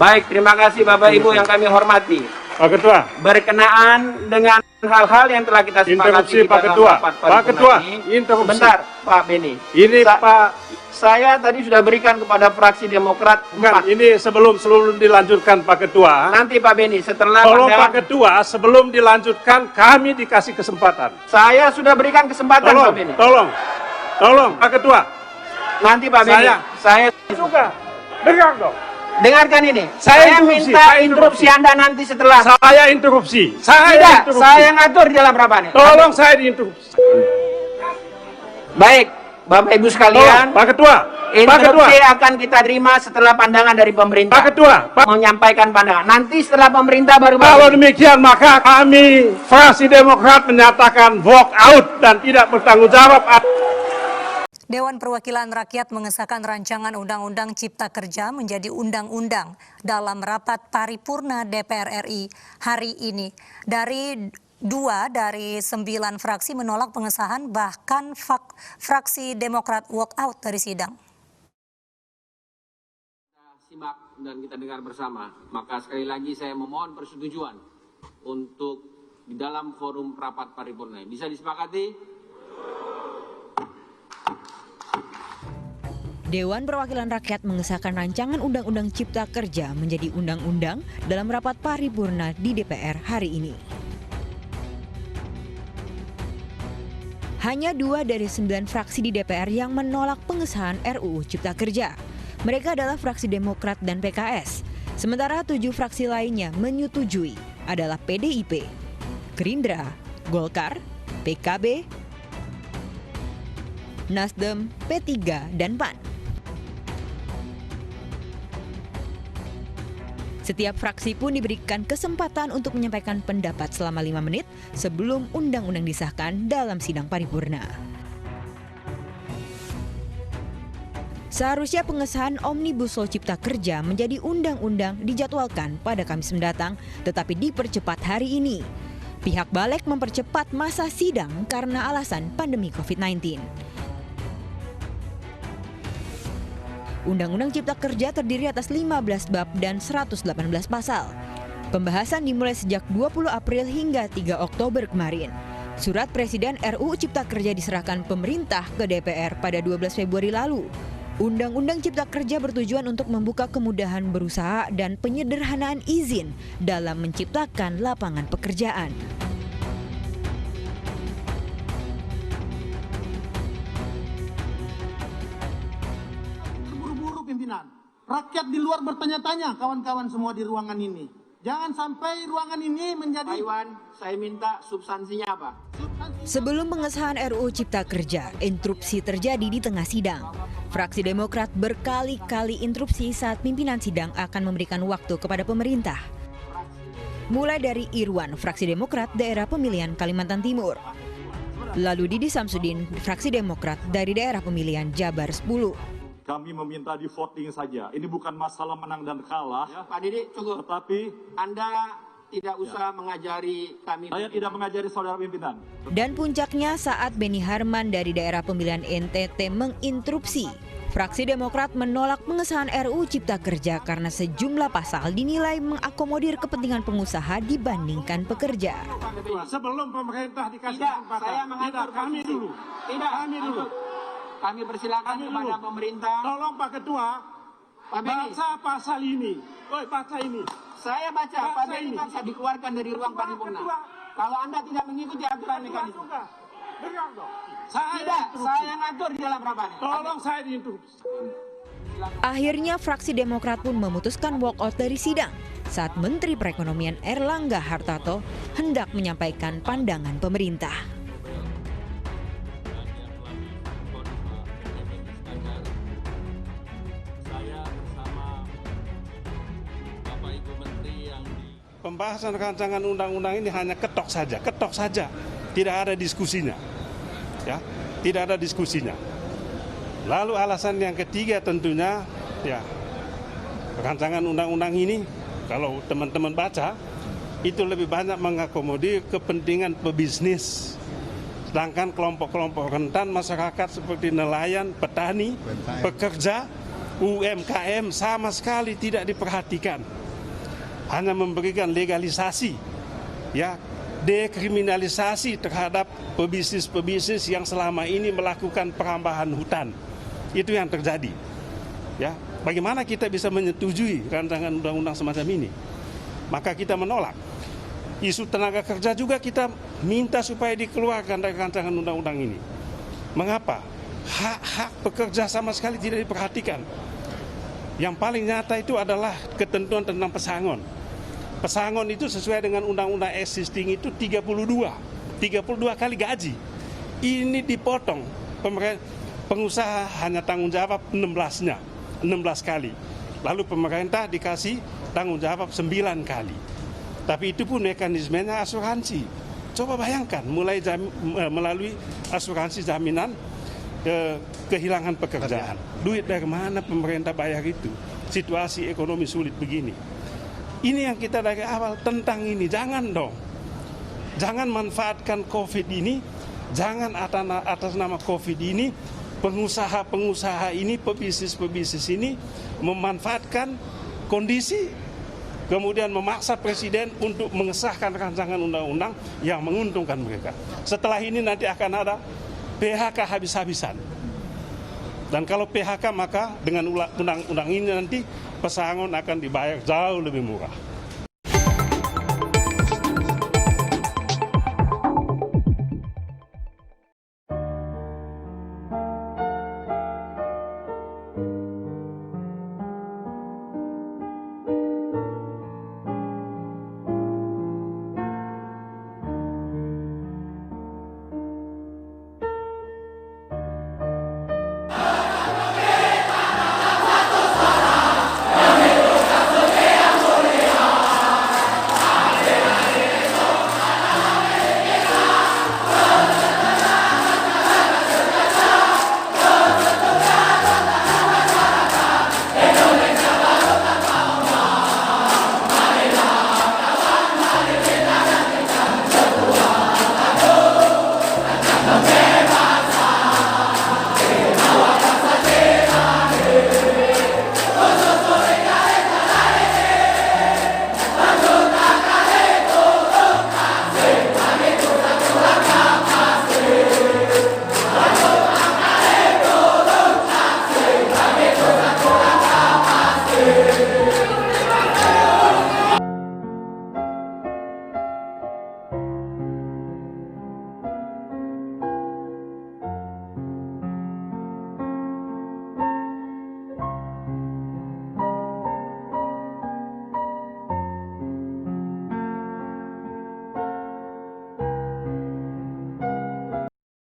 Baik, terima kasih Bapak Ibu yang kami hormati. Pak Ketua. Berkenaan dengan hal-hal yang telah kita sepakati Interupsi di Pak dalam Ketua. rapat Pak paripurna Ketua, ini. interupsi. Bentar, Pak Beni. Ini Pak. Saya tadi sudah berikan kepada fraksi Demokrat Bukan, 4. ini sebelum dilanjutkan Pak Ketua. Nanti Pak Beni, setelah Tolong pandangan, Pak Ketua, sebelum dilanjutkan kami dikasih kesempatan. saya sudah berikan kesempatan Pak Beni. Tolong Pak Ketua. Nanti Pak Beni, saya Juga, dengar dong. dengarkan ini. Saya Saya interupsi, minta saya interupsi interupsi. Anda nanti setelah. Saya interupsi. Tidak, interupsi. saya ngatur di dalam rapat ini. Tolong saya diinterupsi. Baik, Bapak Ibu sekalian. Tolong, Pak Ketua. Pak Ketua. Interupsi akan kita terima setelah pandangan dari pemerintah. Pak Ketua. Menyampaikan pandangan. Nanti setelah pemerintah baru. Kalau demikian maka kami fraksi Demokrat menyatakan walk out dan tidak bertanggung jawab. Dewan Perwakilan Rakyat mengesahkan rancangan Undang-Undang Cipta Kerja menjadi undang-undang dalam rapat paripurna DPR RI hari ini. Dari 2 dari 9 fraksi menolak pengesahan, bahkan fraksi Demokrat walk out dari sidang. Simak dan kita dengar bersama. Maka sekali lagi saya memohon persetujuan untuk di dalam forum rapat paripurna. Bisa disepakati? Dewan Perwakilan Rakyat mengesahkan rancangan Undang-Undang Cipta Kerja menjadi undang-undang dalam rapat paripurna di DPR hari ini. Hanya 2 dari 9 fraksi di DPR yang menolak pengesahan RUU Cipta Kerja. Mereka adalah fraksi Demokrat dan PKS. Sementara 7 fraksi lainnya menyetujui adalah PDIP, Gerindra, Golkar, PKB, Nasdem, P3, dan PAN. Setiap fraksi pun diberikan kesempatan untuk menyampaikan pendapat selama 5 menit sebelum undang-undang disahkan dalam sidang paripurna. Seharusnya pengesahan Omnibus Law Cipta Kerja menjadi undang-undang dijadwalkan pada Kamis mendatang, tetapi dipercepat hari ini. Pihak Balek mempercepat masa sidang karena alasan pandemi COVID-19. Undang-Undang Cipta Kerja terdiri atas 15 bab dan 118 pasal. Pembahasan dimulai sejak 20 April hingga 3 Oktober kemarin. Surat Presiden RUU Cipta Kerja diserahkan pemerintah ke DPR pada 12 Februari lalu. Undang-Undang Cipta Kerja bertujuan untuk membuka kemudahan berusaha dan penyederhanaan izin dalam menciptakan lapangan pekerjaan. Pimpinan. Rakyat di luar bertanya-tanya, kawan-kawan semua di ruangan ini. Jangan sampai ruangan ini menjadi... Pak Iwan, saya minta substansinya apa? Sebelum pengesahan RUU Cipta Kerja, interupsi terjadi di tengah sidang. Fraksi Demokrat berkali-kali interupsi saat pimpinan sidang akan memberikan waktu kepada pemerintah. Mulai dari Irwan, fraksi Demokrat daerah pemilihan Kalimantan Timur. Lalu Didi Samsudin, fraksi Demokrat dari daerah pemilihan Jabar 10. Kami meminta di voting saja. Ini bukan masalah menang dan kalah. Ya, Pak Didi, cukup. Tetapi Anda tidak usah mengajari kami. saya tidak mengajari saudara pimpinan. Dan puncaknya saat Beni Harman dari daerah pemilihan NTT menginterupsi. Fraksi Demokrat menolak pengesahan RUU Cipta Kerja karena sejumlah pasal dinilai mengakomodir kepentingan pengusaha dibandingkan pekerja. Sebelum pemerintah dikasih Tidak, kesempatan. saya mengatur kami posisi. dulu. Tidak, Kami dulu. Kami persilakan Kami kepada dulu. pemerintah. Tolong Pak Ketua, Pak Beni, baca pasal ini. Baca ini. saya baca. Pak Baca Beni ini. kan saya dikeluarkan dari ruang Pak paripurna. Ketua. Kalau Anda tidak mengikuti aturan mekanisme. Juga. Dengar dong. Saya Tidak, interupsi. saya ngatur di dalam rapat. Tolong saya diinterupsi. Akhirnya fraksi Demokrat pun memutuskan walkout dari sidang saat Menteri Perekonomian Erlangga Hartarto hendak menyampaikan pandangan pemerintah. Pembahasan rancangan undang-undang ini hanya ketok saja, tidak ada diskusinya, ya, tidak ada diskusinya. Lalu alasan yang ketiga tentunya, ya, rancangan undang-undang ini kalau teman-teman baca itu lebih banyak mengakomodir kepentingan pebisnis, sedangkan kelompok-kelompok rentan masyarakat seperti nelayan, petani, pekerja UMKM sama sekali tidak diperhatikan. Hanya memberikan legalisasi, ya, dekriminalisasi terhadap pebisnis-pebisnis yang selama ini melakukan perambahan hutan. Itu yang terjadi. Ya, bagaimana kita bisa menyetujui rancangan undang-undang semacam ini? Maka kita menolak. Isu tenaga kerja juga kita minta supaya dikeluarkan dari rancangan undang-undang ini. Mengapa? Hak-hak pekerja sama sekali tidak diperhatikan. Yang paling nyata itu adalah ketentuan tentang pesangon. Pesangon itu sesuai dengan undang-undang existing itu 32 kali gaji. Ini dipotong. Pengusaha hanya tanggung jawab 16 kali. Lalu pemerintah dikasih tanggung jawab 9 kali. Tapi itu pun mekanismenya asuransi. Coba bayangkan, melalui asuransi jaminan kehilangan pekerjaan. Duit dari mana pemerintah bayar itu? Situasi ekonomi sulit begini. Ini yang kita dari awal tentang ini. Jangan dong. Jangan manfaatkan COVID ini. Jangan atas nama COVID ini, pengusaha-pengusaha ini, pebisnis-pebisnis ini memanfaatkan kondisi, kemudian memaksa presiden untuk mengesahkan rancangan undang-undang yang menguntungkan mereka. Setelah ini nanti akan ada PHK habis-habisan. Dan kalau PHK maka dengan undang-undang ini nanti pesangon akan dibayar jauh lebih murah.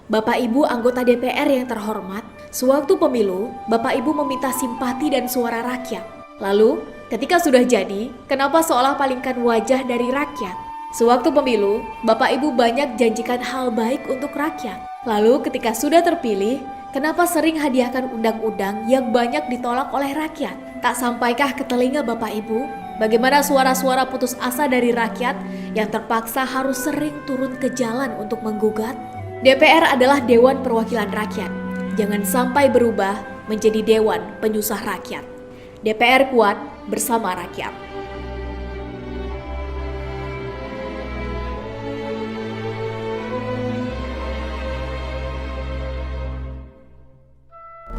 Bapak Ibu anggota DPR yang terhormat, sewaktu pemilu, Bapak Ibu meminta simpati dan suara rakyat. Lalu, ketika sudah jadi, kenapa seolah palingkan wajah dari rakyat? Sewaktu pemilu, Bapak Ibu banyak janjikan hal baik untuk rakyat. Lalu ketika sudah terpilih, kenapa sering hadiahkan undang-undang yang banyak ditolak oleh rakyat? Tak sampaikah ke telinga Bapak Ibu? Bagaimana suara-suara putus asa dari rakyat yang terpaksa harus sering turun ke jalan untuk menggugat? DPR adalah Dewan Perwakilan Rakyat. Jangan sampai berubah menjadi Dewan Penyusah Rakyat. DPR kuat bersama rakyat.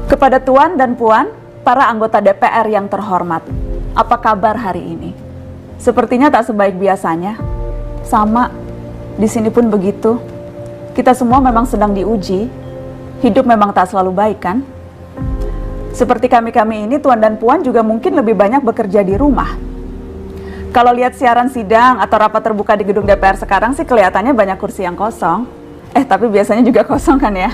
Kepada Tuan dan Puan, para anggota DPR yang terhormat, apa kabar hari ini? Sepertinya tak sebaik biasanya. Sama, di sini pun begitu. Kita semua memang sedang diuji. Hidup memang tak selalu baik, kan? Seperti kami-kami ini, Tuan dan Puan juga mungkin lebih banyak bekerja di rumah. Kalau lihat siaran sidang atau rapat terbuka di gedung DPR sekarang sih kelihatannya banyak kursi yang kosong. Tapi biasanya juga kosong kan ya?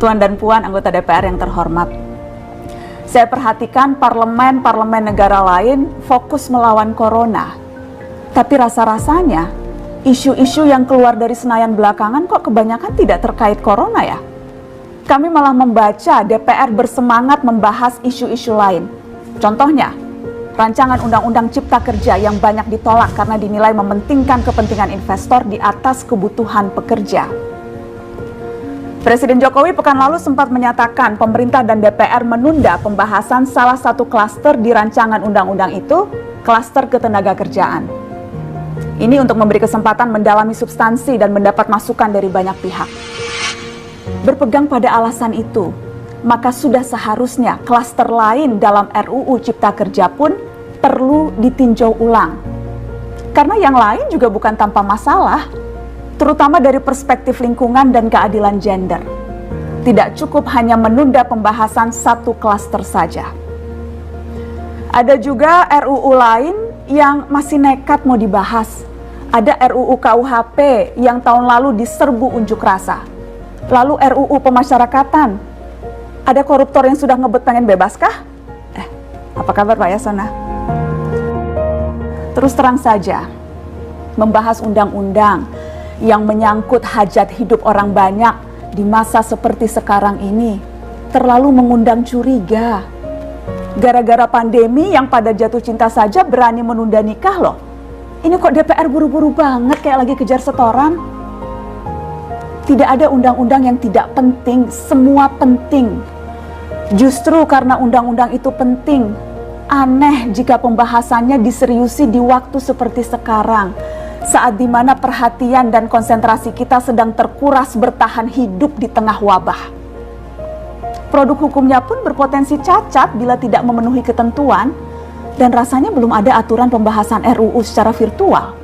Tuan dan Puan anggota DPR yang terhormat, saya perhatikan parlemen-parlemen negara lain fokus melawan corona. Tapi rasa-rasanya isu-isu yang keluar dari Senayan belakangan kok kebanyakan tidak terkait corona ya? Kami malah membaca DPR bersemangat membahas isu-isu lain. Contohnya, rancangan Undang-Undang Cipta Kerja yang banyak ditolak karena dinilai mementingkan kepentingan investor di atas kebutuhan pekerja. Presiden Jokowi pekan lalu sempat menyatakan pemerintah dan DPR menunda pembahasan salah satu klaster di rancangan undang-undang itu, klaster ketenagakerjaan. Ini untuk memberi kesempatan mendalami substansi dan mendapat masukan dari banyak pihak. Berpegang pada alasan itu, maka sudah seharusnya klaster lain dalam RUU Cipta Kerja pun perlu ditinjau ulang. Karena yang lain juga bukan tanpa masalah, terutama dari perspektif lingkungan dan keadilan gender. Tidak cukup hanya menunda pembahasan satu klaster saja. Ada juga RUU lain yang masih nekat mau dibahas. Ada RUU KUHP yang tahun lalu diserbu unjuk rasa. Lalu RUU pemasyarakatan. Ada koruptor yang sudah ngebet pengen bebas kah? Apa kabar Pak Yasona? Terus terang saja, membahas undang-undang yang menyangkut hajat hidup orang banyak di masa seperti sekarang ini terlalu mengundang curiga. Gara-gara pandemi yang pada jatuh cinta saja berani menunda nikah loh. Ini kok DPR buru-buru banget kayak lagi kejar setoran? Tidak ada undang-undang yang tidak penting, semua penting. Justru karena undang-undang itu penting, aneh jika pembahasannya diseriusi di waktu seperti sekarang, saat dimana perhatian dan konsentrasi kita sedang terkuras bertahan hidup di tengah wabah. Produk hukumnya pun berpotensi cacat bila tidak memenuhi ketentuan, dan rasanya belum ada aturan pembahasan RUU secara virtual.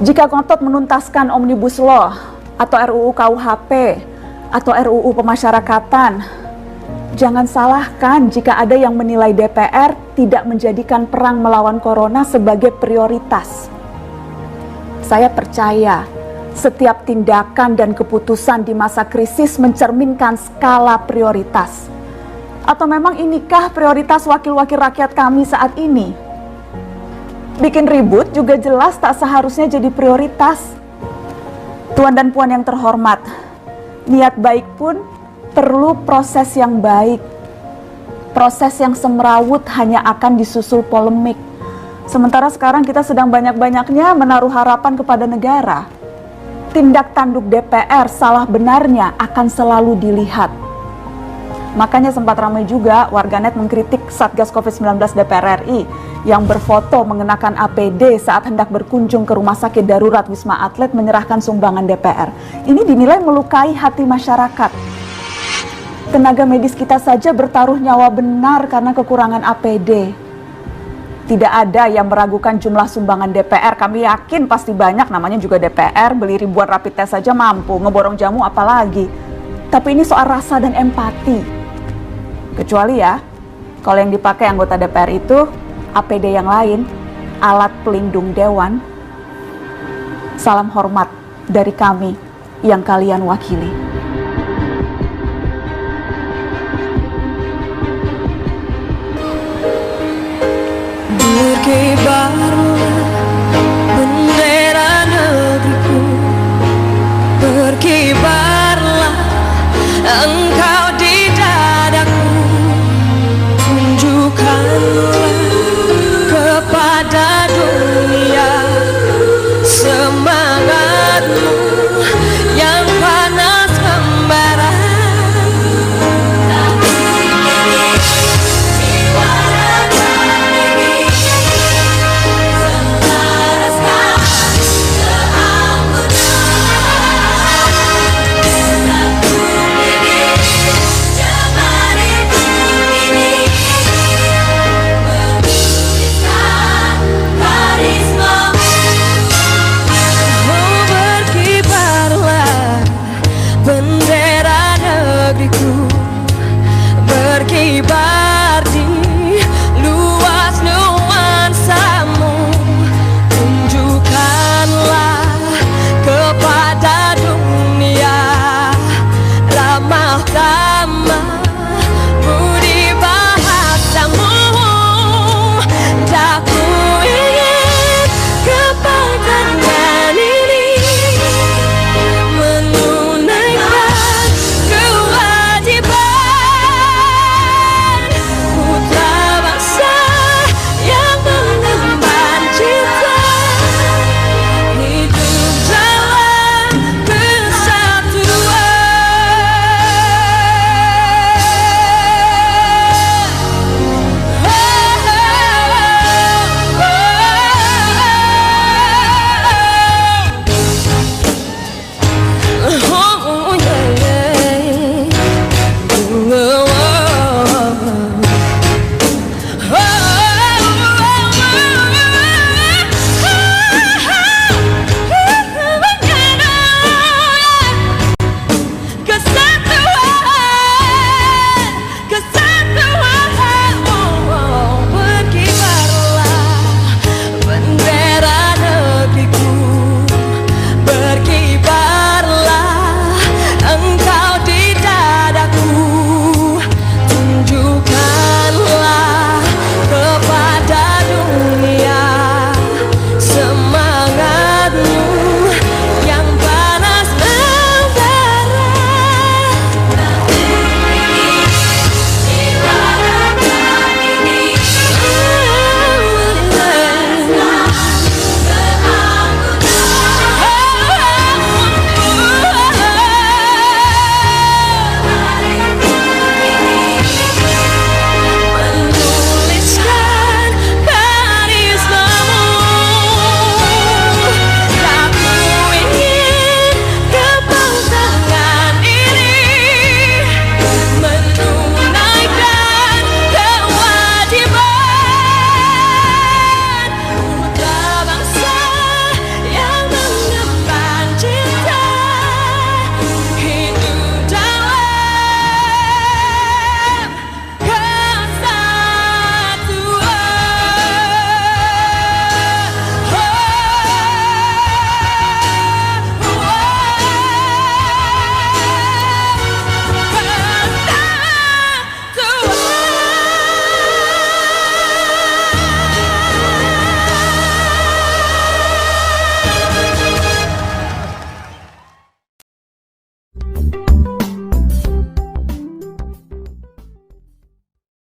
Jika ngotot menuntaskan Omnibus Law, atau RUU KUHP, atau RUU pemasyarakatan, jangan salahkan jika ada yang menilai DPR tidak menjadikan perang melawan corona sebagai prioritas. Saya percaya setiap tindakan dan keputusan di masa krisis mencerminkan skala prioritas. Atau memang inikah prioritas wakil-wakil rakyat kami saat ini? Bikin ribut juga jelas tak seharusnya jadi prioritas. Tuan dan puan yang terhormat, niat baik pun perlu proses yang baik. Proses yang semrawut hanya akan disusul polemik. Sementara sekarang kita sedang banyak-banyaknya menaruh harapan kepada negara. Tindak tanduk DPR salah benarnya akan selalu dilihat. Makanya sempat ramai juga warganet mengkritik Satgas COVID-19 DPR RI yang berfoto mengenakan APD saat hendak berkunjung ke rumah sakit darurat Wisma Atlet menyerahkan sumbangan DPR. Ini dinilai melukai hati masyarakat. Tenaga medis kita saja bertaruh nyawa benar karena kekurangan APD. Tidak ada yang meragukan jumlah sumbangan DPR. Kami yakin pasti banyak, namanya juga DPR, beli ribuan rapid test saja mampu, ngeborong jamu apalagi. Tapi ini soal rasa dan empati. Kecuali ya, kalau yang dipakai anggota DPR itu APD yang lain, alat pelindung dewan. Salam hormat dari kami yang kalian wakili. Berkibarlah bendera negeriku, berkibarlah engkau di dadaku, tunjukkanlah